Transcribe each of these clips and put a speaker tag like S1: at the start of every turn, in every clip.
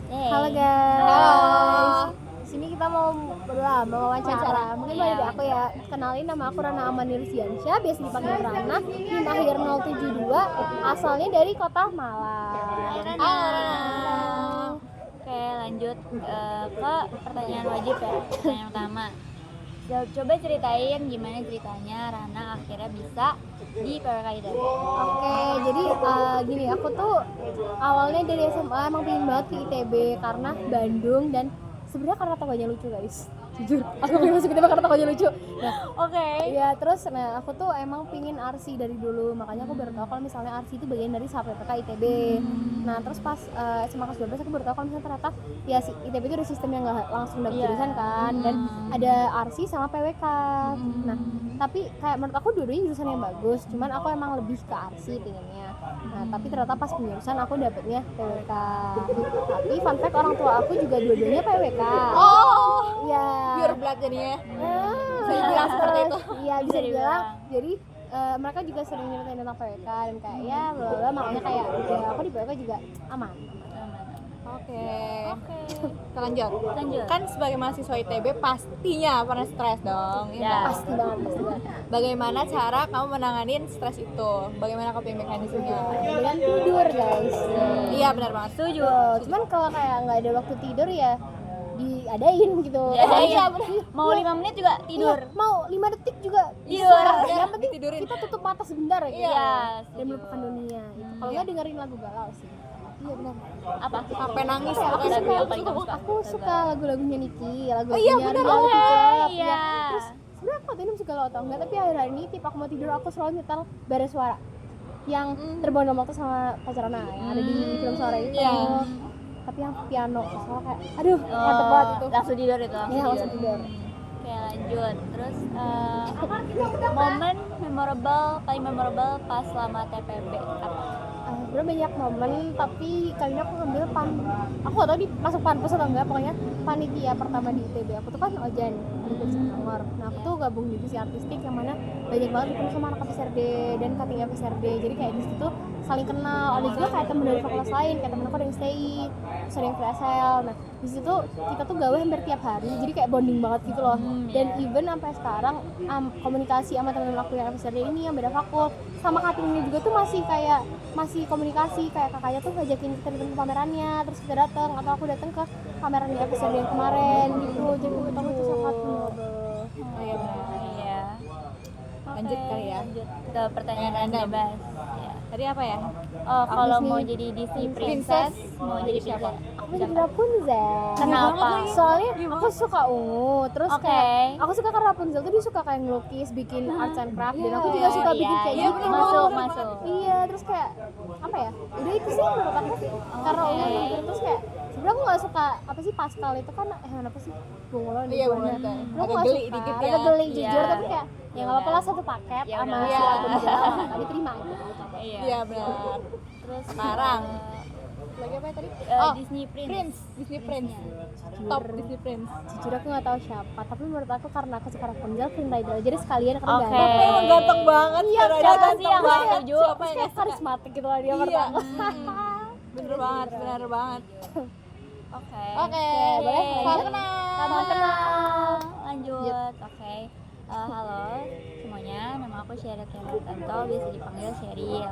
S1: Halo guys.
S2: Halo.
S1: Di sini kita mau wawancara. Mungkin boleh dari aku ya. Kenalin, nama aku Rana Amanir Ziansyah, biasa dipanggil Rana. NIM akhir 072, asalnya dari Kota Malang.
S2: Halo. Oke, lanjut ke pertanyaan wajib ya. Pertanyaan pertama. Coba ceritain gimana ceritanya Rana akhirnya bisa di PWK ITB.
S1: Oke, jadi gini, aku tuh awalnya dari SMA emang pengen banget ke ITB karena Bandung, dan sebenarnya karena tokonya lucu guys. Jujur, aku pengen masuk ITB karena tokonya lucu. Nah,
S2: Oke.
S1: ya terus, aku tuh emang pingin ARSI dari dulu, makanya aku baru tahu kalau misalnya ARSI itu bagian dari SAPPK ITB. Nah terus pas SMA kelas 12 aku baru tahu kalau misalnya ternyata ya si ITB itu ada sistem yang nggak langsung dapet jurusan kan, dan ada ARSI sama PWK. Nah tapi kayak menurut aku dua-duanya jurusan yang bagus, cuman aku emang lebih ke ARSI pengennya. Nah tapi ternyata pas penjurusan aku dapetnya PWK. Tapi fun fact, orang tua aku juga dua-duanya PWK.
S2: Oh,
S1: Ya.
S2: pure blood jadinya.
S1: Bisa
S2: dibilang seperti itu.
S1: Iya bisa dibilang.
S2: dibilang.
S1: Jadi mereka juga sering nyeritain tentang PWK dan kayak ya bla makanya kayak ya aku di PWK juga aman.
S2: Oke.
S3: Kita lanjut.
S2: Lanjut.
S3: Kan sebagai mahasiswa ITB pastinya pernah stres dong.
S2: Ya.
S1: Pasti banget.
S3: Bagaimana cara kamu menanganin stres itu? Bagaimana coping mekanismenya?
S1: Dengan tidur guys.
S3: Iya benar banget.
S2: Setuju.
S1: Cuman kalau kayak nggak ada waktu tidur ya diadain gitu.
S2: Ya,
S1: Iya,
S2: bener. Mau 5 menit juga tidur.
S1: Iya, mau 5 detik juga
S2: Tidur.
S1: bisa. Yang penting
S3: Ditidurin.
S1: kita tutup mata sebentar ya.
S2: Iya,
S1: Dan
S2: setuju.
S1: melupakan dunia. Kalau nggak dengerin lagu galau sih. Iya benar.
S2: Apa?
S3: Sampai nangis
S1: Kayak aku
S2: Lagu
S1: suka,
S2: yang paling kamu suka?
S1: aku suka lagu-lagunya Niki,
S3: iya,
S1: lagu-lagunya
S3: bener.
S1: Reality Club.
S2: Iya.
S1: Ya. Terus sebenarnya aku ini suka lo tau nggak, tapi akhir-akhir ini tiap aku mau tidur aku selalu nyetel Bara Suara yang Terbawa dalam Waktu sama Pacar Rana yang ada di film Suara itu.
S3: Iya.
S1: Tapi yang piano, soalnya kayak aduh mantep banget itu.
S2: Langsung tidur itu.
S1: Iya langsung tidur.
S2: Oke, lanjut. Terus momen paling memorable pas selama TPB apa?
S1: Sebenarnya banyak momen, tapi kali ini aku ngambil aku gak tau masuk panpus atau enggak, pokoknya panitia pertama di ITB aku tuh kan Ojan di nomor. Nah aku tuh gabung divisi artistik yang mana banyak banget ketemu sama anak FSRD dan cutting FSRD, jadi kayak di situ saling kenal. Ada juga kayak temen dari fakultas lain, kayak temen aku ada yang stay, terus ada yang free SL. Nah di situ kita tuh gawe hampir tiap hari, jadi kayak bonding banget gitu loh. Dan even sampai sekarang komunikasi sama temen-temen aku yang FSRD ini yang beda fakul sama cuttingnya juga tuh masih komunikasi. Kayak kakaknya tuh ngajakin kita datang ke pamerannya, terus kita datang, atau aku datang ke pameran di FSRD yang kemarin gitu. Jadi menurut aku itu sangat memorable.
S3: Oh iya benar.
S2: Iya.
S3: Lanjut kali ya.
S2: Lanjut ke pertanyaan bebas. Ya.
S3: Tadi apa ya?
S2: Oh, kalau
S1: Disney.
S2: mau jadi Disney princess, mau jadi siapa?
S1: Aku jadi Rapunzel.
S2: Kenapa?
S1: Soalnya aku suka ungu, terus
S2: Oke.
S1: kayak aku suka karena Rapunzel tuh dia suka kayak ngelukis, bikin arts and craft, dan aku juga suka bikin kayak
S2: iya,
S1: gitu.
S2: masuk.
S1: Iya, terus kayak apa ya? Udah itu sih menurut aku karena ungu gitu. Terus kayak sebenarnya aku nggak suka apa sih Pascal itu kan apa sih bunglon
S3: Iya, bunglon. Agak geli dikit ya.
S1: agak geli jujur,
S2: Iya.
S1: tapi kayak ya nggak apa-apa lah, satu paket
S2: Ya
S1: sama
S2: udah.
S1: si Rapunzel tadi terima aja.
S3: Iya benar.
S2: Terus
S3: Sekarang lagi apa ya tadi?
S2: Disney
S3: Prince, Disney Prince. Top Disney Prince.
S1: Jujur aku nggak tahu siapa, tapi menurut aku karena aku suka Rapunzel, Flynn Rider jadi sekalian karena
S2: Oke.
S1: ganteng.
S3: Emang ganteng banget.
S1: Iya,
S3: Cara
S2: siapa
S3: ganteng
S2: sih yang
S3: banget.
S2: nggak setuju?
S3: Siapa
S1: Terus
S3: yang
S1: kayak
S3: nggak suka?
S1: karismatik gitu lah dia
S3: Iya.
S1: menurut aku.
S3: Bener banget, bener banget.
S2: Oke.
S3: Oke,
S1: boleh.
S3: salam kenal.
S2: Salam kenal. Lanjut. Oke. Halo semuanya, nama aku Sheryl Taylor Tanto, biasa dipanggil Sheryl.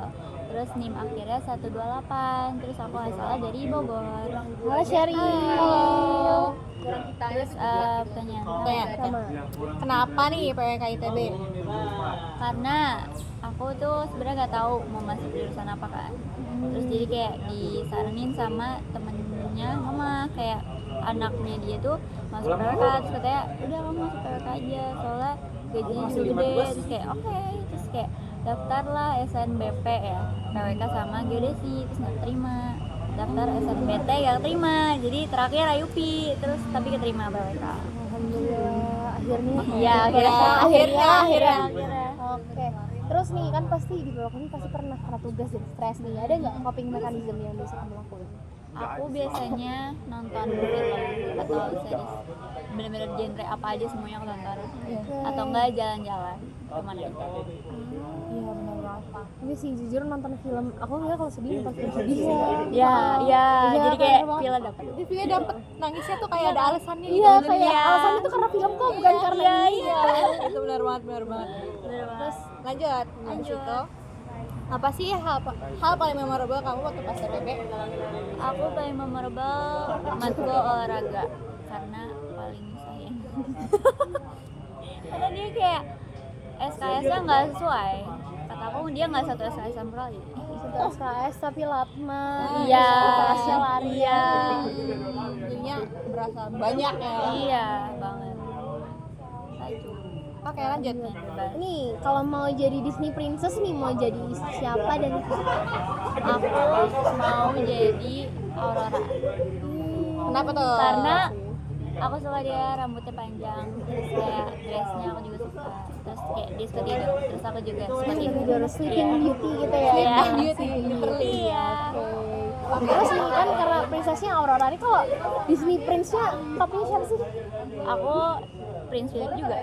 S2: Terus NIM akhirnya 128. Terus aku asalnya dari Bogor.
S1: Halo Sherry.
S3: Halo.
S2: Terus pertanyaan
S1: Sama.
S3: Kenapa nih PWK ITB?
S2: karena aku tuh sebenarnya nggak tahu mau masuk jurusan apa kan. Terus jadi kayak disaranin sama temennya mama, kayak anaknya dia tuh masuk PWK, terus katanya udah kamu masuk PWK aja soalnya gajinya juga gede. Terus kayak oke. Terus kayak daftar lah SNBP ya, PWK sama geodesi, terus nggak terima. Daftar SNBT nggak terima, jadi terakhir IUP, terus tapi keterima PWK.
S1: Alhamdulillah akhirnya.
S2: Iya, akhirnya.
S1: Oke. Terus nih kan pasti di bawah ini pasti pernah kena tugas dan stres nih. Ada nggak coping mechanism yang bisa kamu lakuin?
S2: Aku biasanya nonton film atau series, bener-bener genre apa aja semuanya aku tonton. Atau enggak jalan-jalan kemana aja.
S3: Iya benar banget.
S1: Tapi sih jujur nonton film, aku nggak kalau sedih nonton film sedih.
S2: Ya,
S1: Iya,
S2: jadi kayak
S1: bener banget.
S2: film dapat.
S3: Dia dapet nangisnya tuh kayak ada alasannya
S1: Iya,
S3: gitu.
S1: kayak
S2: Iya.
S1: alasannya tuh karena film kok, bukan karena ini.
S3: Iya, itu benar banget, benar banget.
S2: Terus
S3: Lanjut. Habis itu apa sih hal paling memorable kamu waktu pas TPB?
S2: aku paling memorable matkul olahraga karena paling sayang. Karena dia kayak SKS-nya nggak sesuai. Kata aku dia nggak satu SKS sama sekali.
S1: Satu SKS tapi latma.
S2: Iya.
S1: Tasnya lari.
S2: Iya.
S3: Jadinya berasa banyak ya.
S2: Iya banget. Itu.
S3: Oke, lanjut.
S1: Nih, kalau mau jadi Disney Princess nih, mau jadi siapa dan
S2: Aku mau jadi Aurora.
S3: Kenapa tuh?
S2: Karena aku suka dia rambutnya panjang, terus kayak dressnya aku juga suka, terus kayak dia suka tidur, terus aku juga suka tidur.
S1: tidur Sleeping Beauty gitu ya.
S2: Iya.
S3: Beauty, literally.
S2: Iya.
S1: Oke. Terus nih kan karena princessnya Aurora nih, kalau Disney Prince-nya topnya siapa sih?
S2: Aku Prince Philip juga.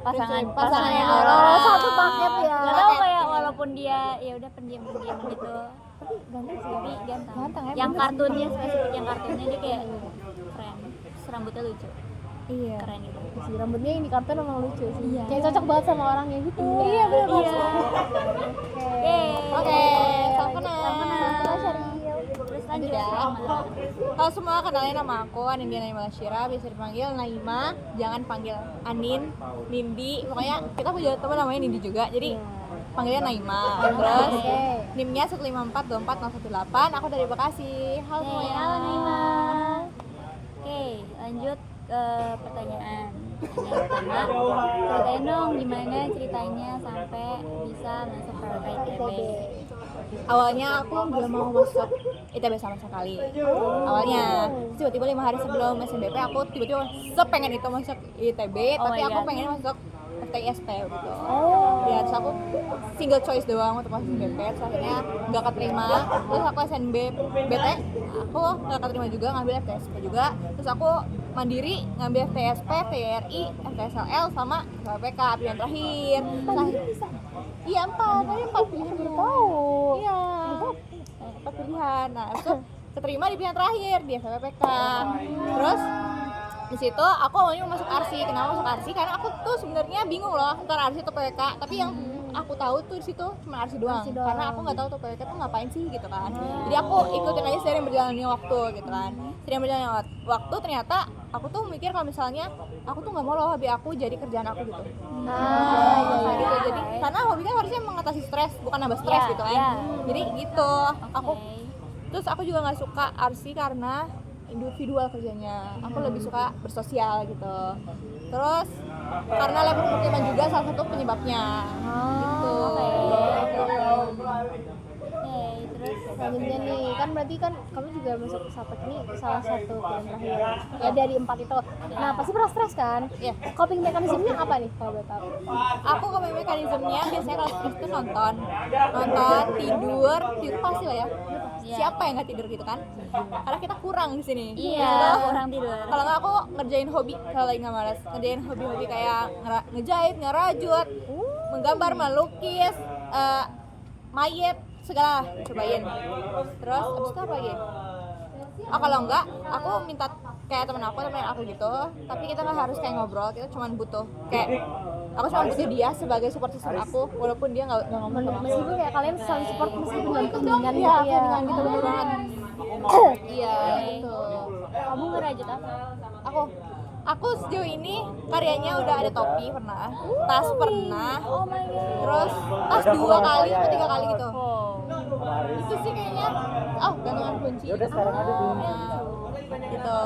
S3: Pasangannya
S2: Pasangannya
S3: Aurora.
S2: Aurora.
S1: Satu paket ya.
S2: Gak tau kayak walaupun dia ya udah pendiam gitu,
S1: Tapi ganteng sih.
S2: tapi ganteng.
S3: Ganteng ya,
S2: Yang
S3: bener
S2: kartunnya spesifik yang kartunnya dia kayak keren. Terus rambutnya lucu,
S3: Iya.
S2: keren gitu.
S1: Si rambutnya yang di kartun emang lucu sih.
S2: Iya.
S1: Kayak cocok banget sama orangnya gitu.
S2: Iya bener
S1: banget.
S2: Oke.
S3: Oke, salam kenal.
S1: Halo Syaril.
S2: Terus lanjut
S3: ya.
S2: sama
S3: Halo semua, kenalin nama aku Anindya Naima Syira, bisa dipanggil Naima, jangan panggil Anin, Nindi. Pokoknya kita punya teman namanya Nindi juga, jadi panggilnya Naima. Terus
S1: Oke.
S3: NIM-nya 154240118. Aku dari Bekasi. Halo
S2: Oke,
S3: semuanya.
S2: halo Naima. Oke, lanjut ke pertanyaan. Yang pertama, ceritain dong gimana ceritanya sampai bisa masuk ke ITB.
S3: Awalnya aku nggak mau masuk ITB sama sekali. Awalnya tiba-tiba 5 hari sebelum SNBP aku tiba-tiba sepengen itu masuk ITB,
S2: Oh
S3: tapi
S2: my
S3: aku
S2: God.
S3: pengen masuk FTISP gitu.
S1: Oh.
S3: Ya, terus aku single choice doang untuk masuk SNBP, terus akhirnya nggak keterima. Terus aku SNBT, aku nggak keterima juga, ngambil FTSP juga. Terus aku mandiri ngambil FTSP, TRI, FTSLL sama PK pilihan terakhir. Iya 4, tadi 4 pilihan baru tahu. Iya, 4 pilihan. Nah, itu keterima di pilihan terakhir di FPPK. Terus di situ aku awalnya mau masuk ARSI. Kenapa masuk ARSI? Karena aku tuh sebenarnya bingung loh antara ARSI atau PWK. Tapi yang aku tahu tuh di situ cuma ARSI doang.
S1: ARSI doang.
S3: Karena aku nggak tahu tuh PWK tuh ngapain sih gitu kan. Jadi aku ikutin aja seiring berjalannya waktu gitu kan. Seiring berjalannya waktu ternyata aku tuh mikir kalau misalnya aku tuh nggak mau loh hobi aku jadi kerjaan aku gitu.
S1: Nah,
S3: Gitu. Jadi karena hobi kan harusnya mengatasi stres, bukan nambah stres
S2: Iya,
S3: gitu kan.
S2: iya.
S3: Jadi gitu. Aku
S2: Oke.
S3: terus aku juga nggak suka ARSI karena individual kerjanya. Aku lebih suka bersosial gitu. Terus karena labor pemukiman juga salah satu penyebabnya. Gitu.
S2: Oke, terus
S1: selanjutnya nih, kan berarti kan kamu juga masuk Sapek nih salah satu pilihan terakhir ya dari 4 itu. Nah, pasti pernah stres kan?
S3: Iya.
S1: Coping mekanismenya apa nih kalau boleh tahu?
S3: Aku coping mekanismenya biasanya kalau stres itu nonton, tidur pasti lah ya.
S2: Iya.
S3: Siapa yang nggak tidur gitu kan? Karena kita kurang di sini.
S2: iya
S3: Gitu.
S2: kurang tidur.
S3: Kalau nggak aku ngerjain hobi kalau lagi nggak malas, ngerjain hobi-hobi kayak ngejahit, ngerajut, menggambar, melukis, mayat, segala cobain. Terus abis itu apa lagi? Oh kalau enggak, aku minta kayak temen aku gitu. Tapi kita nggak harus kayak ngobrol, kita cuma butuh kayak aku cuma butuh dia sebagai support system aku, walaupun dia nggak ngomong sama aku.
S1: Meskipun kayak kalian saling support meskipun dalam keheningan
S3: Iya,
S1: gitu ya.
S3: keheningan gitu bener banget. Iya, gitu.
S2: Kamu ngerajut apa?
S3: Aku sejauh ini karyanya udah ada topi pernah, tas pernah,
S2: Oh my god.
S3: terus tas 2 kali atau 3 kali gitu.
S2: Oh.
S3: Itu sih kayaknya, gantungan kunci.
S4: Udah sekarang aja dulu.
S3: Nah, gitu.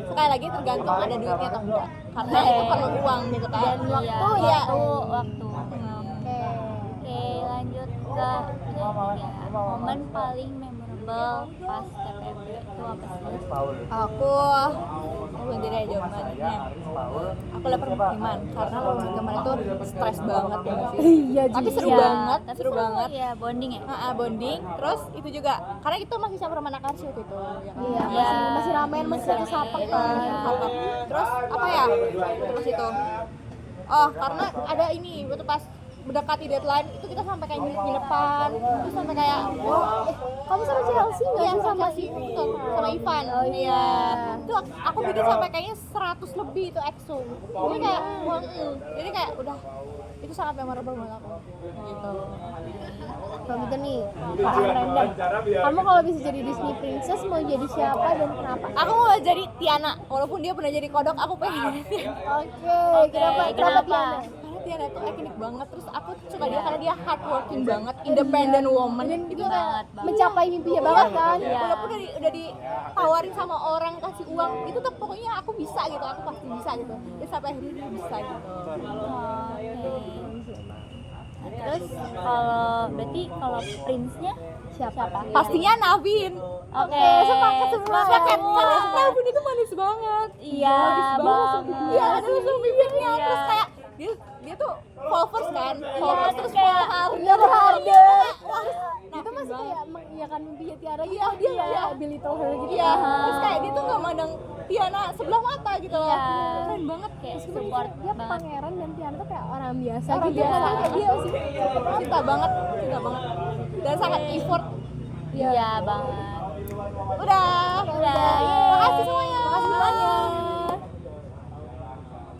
S3: Sekali lagi tergantung ada duitnya atau enggak, karena itu perlu uang gitu kan.
S1: Dan waktu
S2: Iya,
S1: ya.
S2: waktu.
S1: Oke.
S2: Oke, lanjut ke ini ya. Momen paling memorable pas TPB itu apa sih?
S3: Aku sendiri aja jawabannya. Aku lapar Iman karena lomba kemarin itu stres banget ya nggak sih?
S1: Iya
S3: Tapi seru
S2: Iya,
S3: banget,
S2: tapi
S3: seru banget.
S2: ya bonding ya.
S3: Bonding. Terus itu juga karena itu masih campur sama anak Arsy waktu itu. Ya kan?
S1: Iya, masih ramen, masih satu sapak kan.
S3: Apa? Terus apa ya? Terus itu. Oh, karena ada ini waktu pas mendekati deadline itu kita sampai kayak nginep-nginepan, terus sampai kayak
S1: Kamu sama Chelsea nggak
S3: iya
S1: sih
S3: sama si itu sama Ivan.
S1: Oh, iya.
S3: Itu aku bikin sampai kayaknya 100 lebih itu EXO. Jadi kayak jadi kayak udah itu sangat memorable buat aku. Gitu.
S1: Kalau gitu nih, random. Kamu kalau bisa jadi Disney Princess mau jadi siapa dan kenapa?
S3: Aku mau jadi Tiana, walaupun dia pernah jadi kodok, aku pengen jadi Tiana.
S1: Oke, kenapa Tiana?
S3: Karena Tiana tuh ikonik banget, terus aku suka dia karena dia hardworking banget, independent woman.
S1: Dan
S3: Itu
S2: banget.
S1: mencapai mimpinya banget kan?
S3: Walaupun udah ditawarin sama orang kasih uang, itu tuh pokoknya aku bisa gitu, aku pasti bisa gitu. Dan sampai akhirnya dia bisa gitu.
S2: Terus kalau berarti kalau prince-nya
S1: Siapa?
S3: Pastinya Navin.
S2: Oke,
S1: sepakat semua.
S3: Sepakat karena Navin itu manis banget.
S2: Iya, banget.
S3: Iya, ada langsung bibirnya
S2: Iya.
S3: terus kayak dia tuh followers kan, followers terus
S2: kayak
S3: udah berharga.
S1: Itu masih kayak mengiyakan mimpinya Tiara gitu.
S3: Iya, dia
S1: kayak Billy Toll her gitu.
S3: Iya, terus kayak dia tuh nggak mandang Tiana sebelah mata gitu loh.
S2: Iya.
S3: Keren banget
S2: Kayak
S1: Meskipun
S2: support
S1: dia
S2: banget.
S1: pangeran dan Tiana tuh kayak orang biasa
S3: Orang
S1: gitu.
S3: biasa.
S1: Kan kayak dia sih.
S3: cinta banget dan sangat effort.
S2: Iya banget.
S3: Udah.